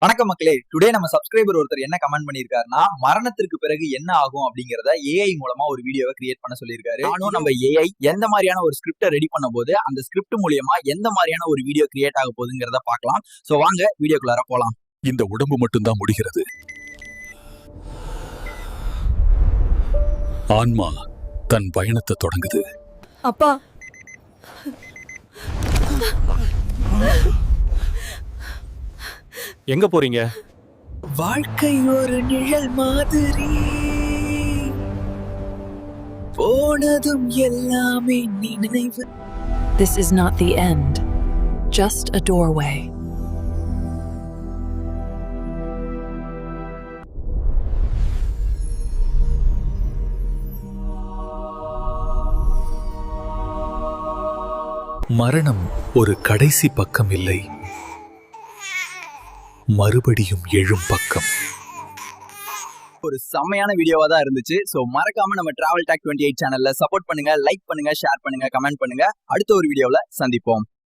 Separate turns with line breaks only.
வணக்கம் மக்களே. டுடே நம்ம சப்ஸ்கிரைபர் ஒருத்தர் என்ன கமெண்ட் பண்ணிருக்காருன்னா, மரணத்திற்கு பிறகு என்ன ஆகும் அப்படிங்கறத ஏஐ மூலமா ஒரு வீடியோவை கிரியேட் பண்ண சொல்லியிருக்காரு. நானும் நம்ம ஏஐ எந்த மாதிரியான ஒரு ஸ்கிரிப்ட ரெடி பண்ணும்போது அந்த ஸ்கிரிப்ட் மூலியமா எந்த மாதிரியான ஒரு வீடியோ கிரியேட் ஆக போகுதுங்கிறத பார்க்கலாம். சோ வாங்க வீடியோக்குள்ளார போலாம்.
இந்த உடம்பு மட்டும்தான் முடிகிறது. ஆன்மா தன் பயணத்தை தொடங்குது.
அப்பா,
எங்க போறீங்க?
வாழ்க்கை ஒரு நிழல் மாதிரி, போனதும் எல்லாமே நினைவு.
this is not the end, just a doorway.
மரணம் ஒரு கடைசி பக்கம் இல்லை, மறுபடியும் எழும் பக்கம்.
ஒரு செம்மையான வீடியோவா தான் இருந்துச்சு. சோ மறக்காம நம்ம டிராவல் டாக் 28 சேனல்ல சப்போர்ட் பண்ணுங்க, லைக் பண்ணுங்க, ஷேர் பண்ணுங்க, கமெண்ட் பண்ணுங்க. அடுத்த ஒரு வீடியோல சந்திப்போம்.